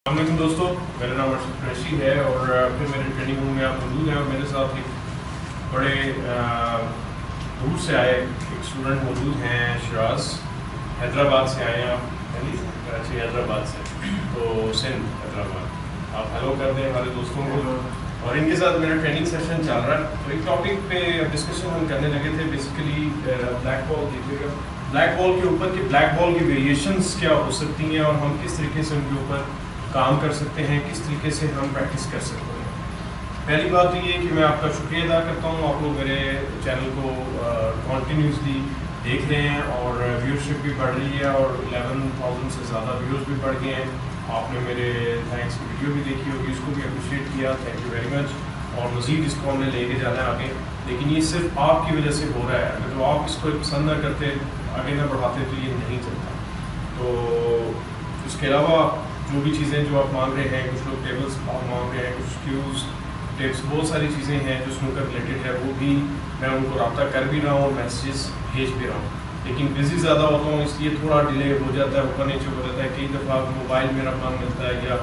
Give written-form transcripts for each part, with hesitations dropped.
अस्सलाम दोस्तों, मेरा नाम अर्शद कुरैशी है और फिर मेरे ट्रेनिंग रूम में आप मौजूद हैं और मेरे साथ एक बड़े दूर से आए एक स्टूडेंट मौजूद हैं। शिराज हैदराबाद से आए हैं आप, कराची हैदराबाद से, तो सिंध हैदराबाद। आप हेलो कर दें हमारे दोस्तों को। और इनके साथ मेरा ट्रेनिंग सेशन चल रहा है। तो एक टॉपिक पे डिस्कशन हम करने लगे थे, बेसिकली ब्लैक बॉल। देखिएगा ब्लैक बॉल के ऊपर कि ब्लैक बॉल की वेरिएशंस क्या हो सकती हैं और हम किस तरीके से उनके ऊपर काम कर सकते हैं, किस तरीके से हम प्रैक्टिस कर सकते हैं। पहली बात तो ये कि मैं आपका शुक्रिया अदा करता हूँ, आप लोग मेरे चैनल को कॉन्टीन्यूसली देख रहे हैं और व्यूअरशिप भी बढ़ रही है और 11,000 से ज़्यादा व्यूज़ भी बढ़ गए हैं। आपने मेरे थैंक्स की वीडियो भी देखी होगी, उसको भी अप्रिशिएट किया, थैंक यू वेरी मच। और मज़ीद इसको हमने लेके जाना है आगे, लेकिन ये सिर्फ आपकी वजह से हो रहा है। अगर तो आप इसको पसंद ना करते, आगे ना बढ़ाते, तो ये नहीं चलता। तो इसके अलावा जो भी चीज़ें जो आप मांग रहे हैं, कुछ लोग टेबल्स मांग रहे हैं, कुछ क्यूज़ टिप्स, बहुत सारी चीज़ें हैं जो स्नूकर रिलेटेड है, वो भी मैं उनको रब्ता कर भी रहा हूँ, मैसेजेस भेज भी रहा हूँ। लेकिन बिज़ी ज़्यादा होता हूँ, इसलिए थोड़ा डिले हो जाता है, ऊपर नीचे हो जाता है। कई दफ़ा मोबाइल मेरा काम मिलता है या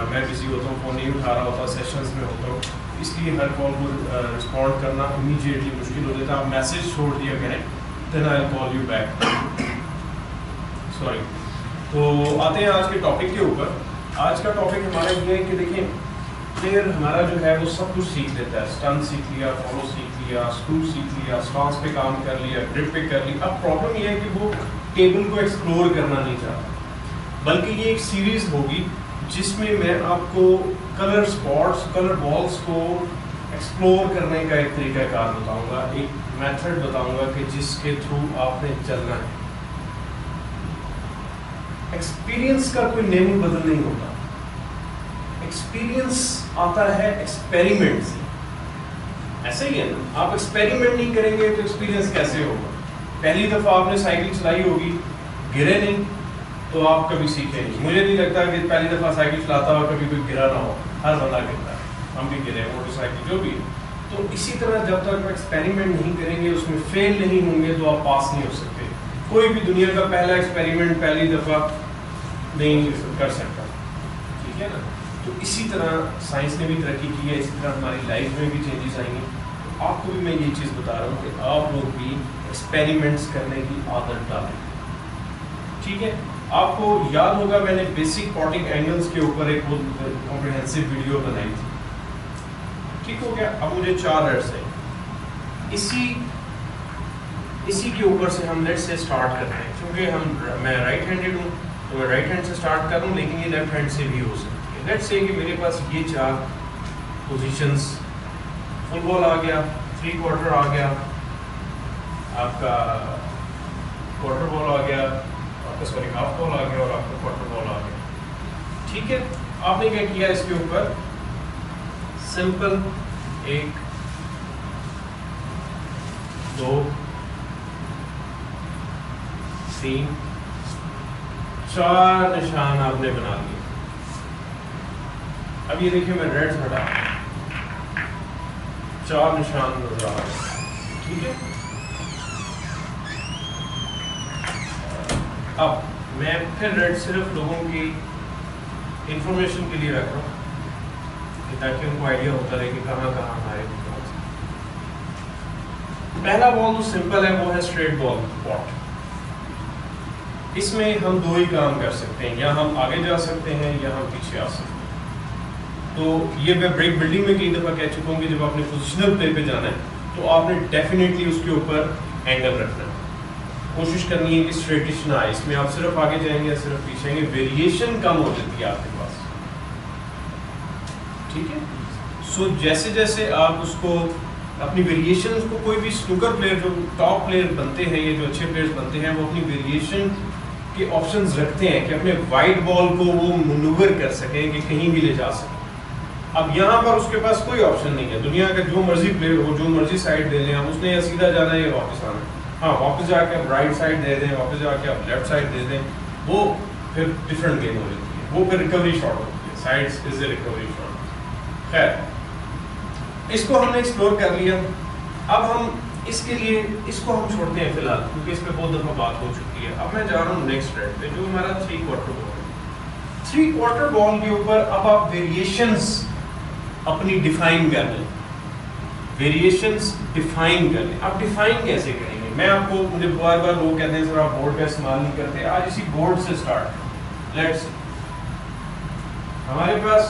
मैं बिज़ी होता हूँ, फ़ोन नहीं उठा रहा होता, सेशंस में होता हूँ, इसलिए हर कॉल को रिस्पॉन्ड करना इमीडिएटली मुश्किल हो जाता है। आप मैसेज छोड़ दिया करें, then I will call you back. Sorry. तो आते हैं आज के टॉपिक के ऊपर। आज का टॉपिक हमारा ये है कि देखें, प्लेयर हमारा जो है वो सब कुछ सीख लेता है। स्टंट सीख लिया, फॉलो सीख लिया, स्क्रू सीख लिया, स्टांस पे काम कर लिया, ग्रिप पे कर लिया। अब प्रॉब्लम ये है कि वो टेबल को एक्सप्लोर करना नहीं चाहता, बल्कि ये एक सीरीज होगी जिसमें मैं आपको कलर स्पॉट्स, कलर बॉल्स को एक्सप्लोर करने का एक तरीकाकार बताऊंगा, एक मेथड बताऊंगा कि जिसके थ्रू आपने चलना है। एक्सपीरियंस का कोई नेम बदल नहीं होता, एक्सपीरियंस आता है एक्सपेरिमेंट से। ऐसे ही है ना, आप एक्सपेरिमेंट नहीं करेंगे तो एक्सपीरियंस कैसे होगा। पहली दफ़ा आपने साइकिल चलाई होगी, गिरे नहीं, तो आप कभी सीखे नहीं। मुझे नहीं लगता कि पहली दफ़ा साइकिल चलाता हुआ कभी कोई गिरा ना हो, हर बंदा गिरता है, हम भी गिरे, मोटरसाइकिल जो भी है। तो इसी तरह जब तक आप एक्सपेरिमेंट नहीं करेंगे, उसमें फेल नहीं होंगे, तो आप पास नहीं हो सकते। कोई भी दुनिया का पहला एक्सपेरिमेंट पहली दफ़ा नहीं कर सकता, ठीक है ना। तो इसी तरह साइंस ने भी तरक्की की है, इसी तरह हमारी लाइफ में भी चेंजेस आएंगे। तो आपको भी मैं ये चीज़ बता रहा हूँ कि आप लोग भी एक्सपेरिमेंट्स करने की आदत डालें, ठीक है। आपको याद होगा मैंने बेसिक पॉटिंग एंगल्स के ऊपर एक बहुत कॉम्प्रिहेंसिव वीडियो बनाई थी, ठीक हो गया। अब मुझे 4 रेड्स है, इसी के ऊपर से हम लेट से स्टार्ट करते हैं, क्योंकि मैं राइट हैंडेड हूँ, तो मैं राइट हैंड से स्टार्ट कर रहा हूँ, लेकिन ये लेफ्ट हैंड से भी हो सकती है। लेट्स से कि मेरे पास ये 4 पोजीशंस, फुल बॉल आ गया, 3 क्वार्टर आ गया, आपका क्वार्टर बॉल आ गया, आपका सॉरी हाफ बॉल आ गया और आपका क्वार्टर बॉल आ गया, ठीक है। आपने क्या किया, इसके ऊपर सिंपल 1 2 3 4 निशान आपने बना लिए। अब ये देखिए, मैं रेड हटा, 4 निशान नजर आ रहे, ठीक है। अब मैं फिर रेड सिर्फ लोगों की इंफॉर्मेशन के लिए रख रहा हूँ, ताकि उनको आइडिया होता रहे कि कहाँ कहाँ हमारे। पहला बॉल तो सिंपल है, वो है स्ट्रेट बॉल पॉट। इसमें हम 2 ही काम कर सकते हैं, या हम आगे जा सकते हैं या हम पीछे आ सकते हैं। तो ये मैं ब्रेक बिल्डिंग में कई दफ़ा कह चुका हूँ कि जब आपने पोजिशनल प्ले पे जाना है तो आपने डेफिनेटली उसके ऊपर एंगल रखना है, कोशिश करनी है कि स्ट्रेटिश ना आए। इसमें आप सिर्फ आगे जाएंगे या सिर्फ पीछे आएंगे, वेरिएशन कम हो जाती है आपके पास, ठीक है। सो जैसे जैसे आप उसको अपनी वेरिएशन को, कोई भी स्नूकर प्लेयर जो टॉप प्लेयर बनते हैं, ये जो अच्छे प्लेयर्स बनते हैं, वो अपनी वेरिएशन के ऑप्शंस रखते हैं कि अपने वाइड बॉल को वो मनूवर कर सकें कि कहीं भी ले जा सकें। अब यहाँ पर उसके पास कोई ऑप्शन नहीं है, दुनिया का जो मर्जी प्लेयर हो, जो मर्जी साइड दे दें आप, उसने या सीधा जाना है या वापस आना है। हाँ, वापस जाके आप राइट साइड दे दें, वापस जाके आप लेफ्ट साइड दे दें, वो फिर डिफरेंट गेम हो जाती है, वो फिर रिकवरी शॉट होती है, sides is a recovery shot. खैर, इसको हमने एक्सप्लोर कर लिया। अब हम इसके लिए इसको हम छोड़ते हैं फिलहाल, क्योंकि इस पर बहुत दफ़ा बात हो चुकी है। अब मैं जा रहा हूँ नेक्स्ट रेड पे, जो हमारा 3 क्वार्टर बॉल है। 3/4 बॉल के ऊपर अब आप वेरिएशंस अपनी डिफाइन कर लें, वेरिएशंस डिफाइन कर लें। आप डिफाइन कैसे करेंगे? मैं आपको, मुझे बार बार लोग कहते हैं सर आप बोर्ड का इस्तेमाल नहीं करते, आज इसी बोर्ड से स्टार्ट। लेट्स, हमारे पास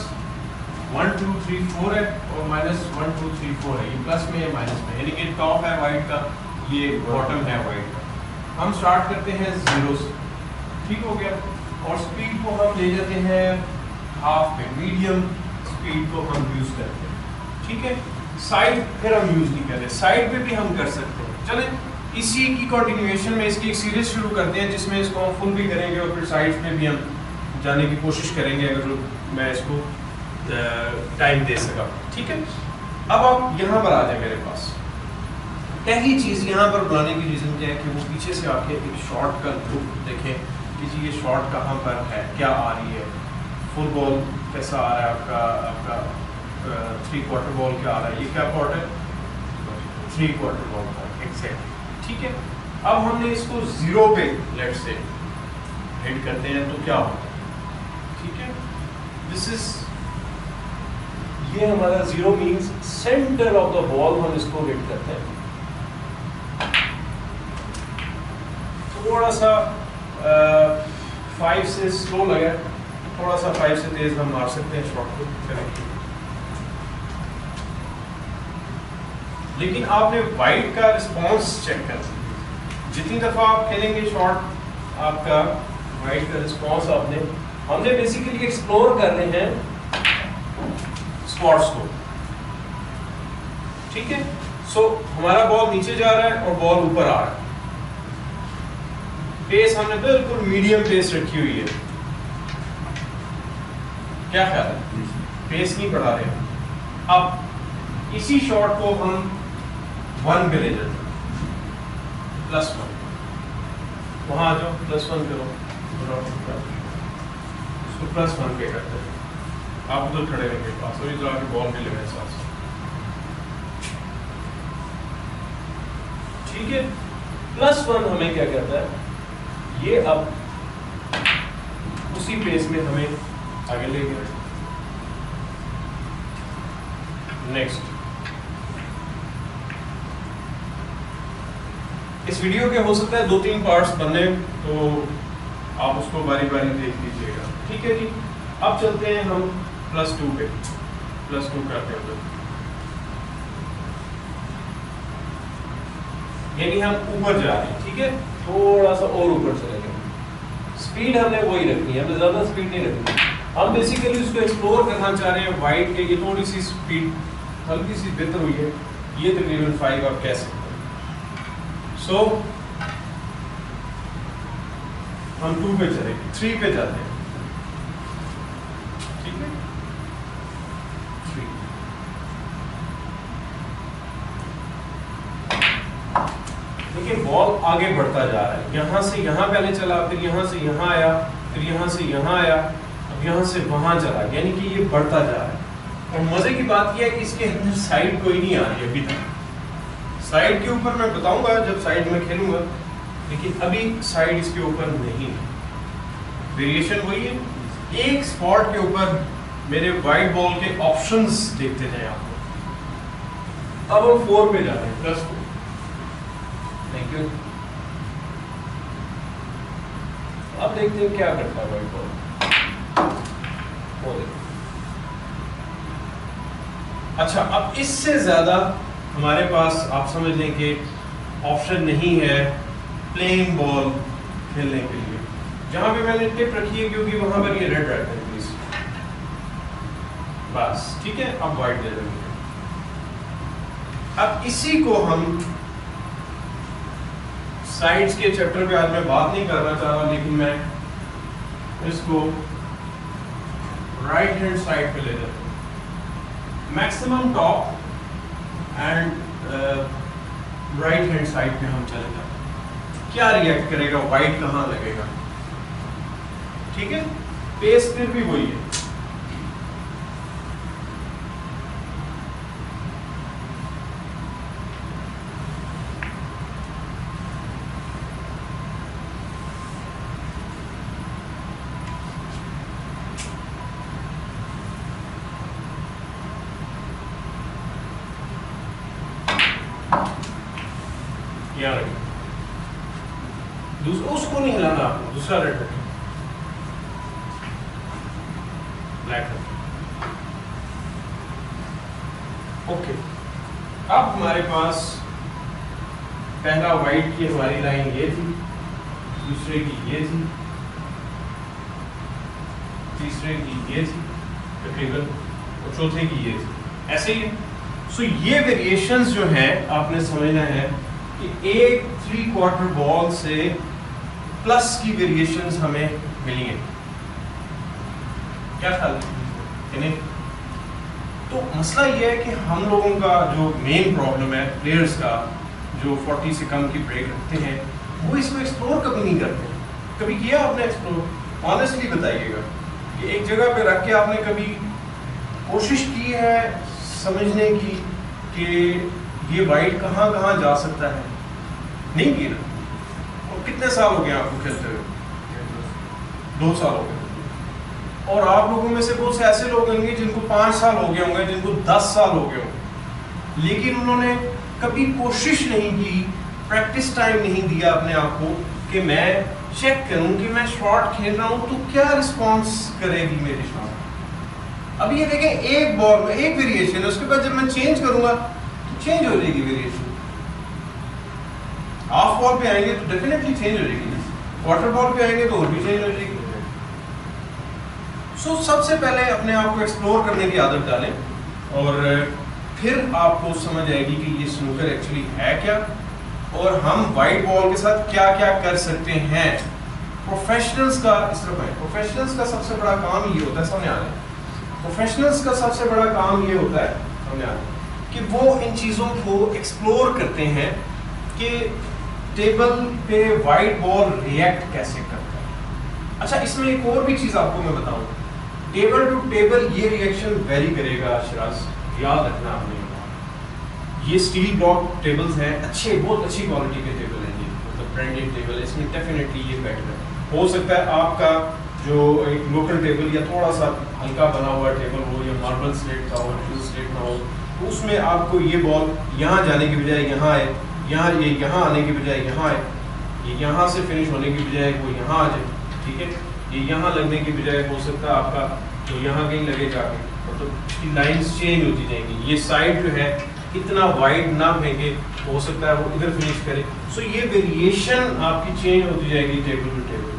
1 2 3 4 है और -1 2 3 4 है, ये प्लस में है माइनस में, यानी कि टॉप है वाइट का, ये बॉटम है वाइट का। हम स्टार्ट करते हैं 0 से, ठीक हो गया, और स्पीड को हम ले जाते हैं हाफ पे, मीडियम स्पीड को हम यूज करते हैं, ठीक है। साइड फिर हम यूज नहीं करते, साइड पे भी हम कर सकते हैं। चलें इसी की कंटिन्यूएशन में इसकी एक सीरीज शुरू करते हैं जिसमें इसको हम फुल भी करेंगे और फिर साइड पे भी हम जाने की कोशिश करेंगे अगर मैं इसको टाइम दे सका, ठीक है। अब आप यहाँ पर आ जाए मेरे पास। पहली चीज़ यहाँ पर बुलाने की रीज़न क्या है कि वो पीछे से आके एक शॉट का लुक देखें कि जी ये शॉट कहाँ पर है, क्या आ रही है, फुल बॉल कैसा आ रहा है आपका 3/4 बॉल क्या आ रहा है, ये क्या पॉट है 3/4 बॉल पॉट, एग्जैक्टली, ठीक है। अब हमने इसको 0 पे लेट्स से हिट करते हैं तो क्या होगा, ठीक है। दिस इज, ये हमारा 0 means centre of the ball, हम इसको हिट करते हैं। थोड़ा सा 5 से स्लो लगा, थोड़ा सा 5 से तेज हम मार सकते हैं शॉट को, करेक्ट। लेकिन आपने वाइड का रिस्पॉन्स चेक कर, जितनी दफा आप खेलेंगे शॉट आपका वाइड का रिस्पॉन्स हमने बेसिकली एक्सप्लोर कर रहे हैं स्पॉट्स को, ठीक है। सो हमारा बॉल नीचे जा रहा है और बॉल ऊपर आ रहा है, पेस हमने बिल्कुल मीडियम पेस रखी हुई है, क्या ख्याल है, पेस नहीं बढ़ा रहे। अब इसी शॉट को हम 1 पे ले जाते हैं, +1, वहां आ जाओ, +1 करो, उसको +1 पे करते हैं, आप उधर खड़े रहेंगे पास और इधर आके बॉल मिले मेरे साथ, ठीक है। +1 हमें क्या करता है, ये अब उसी पेस में हमें आगे ले गया। नेक्स्ट, इस वीडियो के हो सकता है 2-3 पार्ट्स बने, तो आप उसको बारी बारी देख लीजिएगा, ठीक है जी। अब चलते हैं हम +2 पे, +2 करते हैं, यानी हम ऊपर जा रहे हैं, ठीक है, थोड़ा सा और ऊपर चलेंगे। स्पीड हमने वही रखनी है, हमें ज्यादा स्पीड नहीं रखनी, हम बेसिकली उसको एक्सप्लोर करना चाह रहे हैं। वाइड के ये थोड़ी सी स्पीड हल्की सी बेहतर हुई है, ये तकरीबन 5 आप कह सकते हैं। सो हम 2 पे चलेंगे, 3 पे जाते हैं, ठीक है। 3, देखिए बॉल आगे बढ़ता जा रहा है, यहां से यहां पहले चला, फिर यहां से यहां आया, फिर यहां से यहां आया, अब यहां से वहां चला, यानी कि ये बढ़ता जा रहा है। और मजे की बात यह है कि इसके अंदर साइड कोई नहीं आ रही अभी तक। साइड के ऊपर मैं बताऊंगा जब साइड में खेलूंगा, लेकिन अभी साइड इसके ऊपर नहीं है। वेरिएशन वही है, एक स्पॉट के ऊपर मेरे वाइड बॉल के ऑप्शंस देखते जाए आपको। अब हम 4 पे जाते हैं, +4, थैंक यू। अब देखते हैं क्या करता है वाइड बॉल। अच्छा, अब इससे ज्यादा हमारे पास आप समझ लें कि ऑप्शन नहीं है प्लेइंग बॉल खेलने के लिए। जहां पे मैंने टिप रखी है क्योंकि वहां पर ये रेड रहता है, प्लीज बस, ठीक है। अब वाइट दे देंगे। अब इसी को हम साइड्स के चैप्टर पे आज मैं बात नहीं करना चाह रहा, लेकिन मैं इसको राइट हैंड साइड पे ले जाता हूं, maximum top and right hand side पे हम चले जाते हैं। क्या रिएक्ट करेगा, वाइट कहां लगेगा, ठीक है। पेस फिर भी वही है, यहाँ रखें, उसको नहीं हिलाना आपको, दूसरा रेड रखें, ब्लैक रखें। ओके, अब हमारे पास पहला वाइट की हमारी लाइन ये थी, दूसरे की ये थी, तीसरे की ये थी तकरीबन, और चौथे की ये थी, ऐसे ही है। सो ये वेरिएशंस जो हैं आपने समझना है कि एक 3/4 बॉल से प्लस की वेरिएशंस हमें मिलेंगे। क्या ख्याल है? तो मसला ये है कि हम लोगों का जो मेन प्रॉब्लम है प्लेयर्स का, जो 40 से कम की ब्रेक रखते हैं, वो इसको एक्सप्लोर कभी नहीं करते। कभी किया आपने एक्सप्लोर? ऑनेस्टली बताइएगा कि एक जगह पे रख के आपने कभी कोशिश की है समझने की कि ये वाइड कहाँ कहाँ जा सकता है? नहीं की ना। और कितने साल हो गए आपको खेलते हुए? 2 साल हो गए। और आप लोगों में से बहुत से ऐसे लोग होंगे जिनको 5 साल हो गए होंगे, जिनको 10 साल हो गए होंगे, लेकिन उन्होंने कभी कोशिश नहीं की, प्रैक्टिस टाइम नहीं दिया अपने आप को कि मैं चेक करूं कि मैं शॉट खेल रहा हूं तो क्या रिस्पॉन्स करेगी मेरी शॉट। अभी ये देखें, एक बॉल में एक वेरिएशन है, उसके बाद जब मैं चेंज करूंगा तो चेंज हो जाएगी वेरिएशन। हाफ बॉल पे आएंगे तो डेफिनेटली चेंज हो जाएगी, क्वार्टर बॉल पे आएंगे तो और भी चेंज हो जाएगी। सो सबसे पहले अपने आप को एक्सप्लोर करने की आदत डालें और फिर आपको समझ आएगी कि ये स्नूकर एक्चुअली है क्या और हम वाइट बॉल के साथ क्या क्या कर सकते हैं। प्रोफेशनल्स का इस तरफ है, प्रोफेशनल्स का सबसे बड़ा काम ये होता है, सामने आ रहा है, प्रोफेशनल्स का सबसे बड़ा काम ये होता है, सामने आ रहा है, कि वो इन चीज़ों को एक्सप्लोर करते हैं कि टेबल पे वाइट बॉल रिएक्ट कैसे करता है। अच्छा, इसमें एक और भी चीज़ आपको मैं बताऊं, टेबल टू टेबल ये रिएक्शन वेरी करेगा शिराज, याद रखना आपने। ये स्टील ब्लॉक टेबल्स हैं, अच्छे, बहुत अच्छी क्वालिटी के टेबल हैं ये, मतलब ब्रांडेड टेबल, इसमें डेफिनेटली ये बेटर है। हो सकता है आपका जो एक लोकल टेबल या थोड़ा सा हल्का बना हुआ टेबल हो या मार्बल स्लेट का हो, ड्रिल स्लेट का हो, तो उसमें आपको ये बॉल यहाँ जाने की बजाय यहाँ आए, यहाँ ये यहाँ आने की बजाय यहाँ आए, ये यहाँ से फिनिश होने की बजाय वो यहाँ आ जाए, ठीक है। ये यहाँ लगने की बजाय हो सकता है आपका जो यहाँ कहीं लगे जाके, मतलब इसकी लाइंस चेंज होती जाएंगी। ये साइड जो है इतना वाइड ना फेंके, हो सकता है वो इधर फिनिश करे। सो ये वेरिएशन आपकी चेंज होती जाएगी टेबल टू टेबल,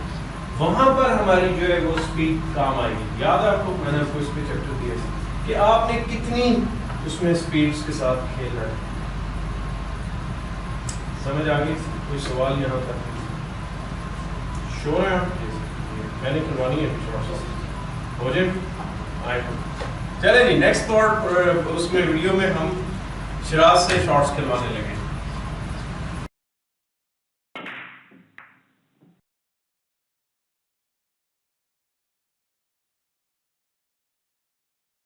वहाँ पर हमारी जो है वो स्पीड काम आएगी। याद है आपको, मैंने आपको इस पे चैप्टर दिया कि आपने कितनी उसमें स्पीड्स के साथ खेलना है। समझ आ गई? कोई सवाल यहाँ तक? श्योर है आप? मैंने करवानी है हो जाए। चले जी, नेक्स्ट पार्ट उसमें वीडियो में हम शिराज से शॉट्स खिलवाने लगे।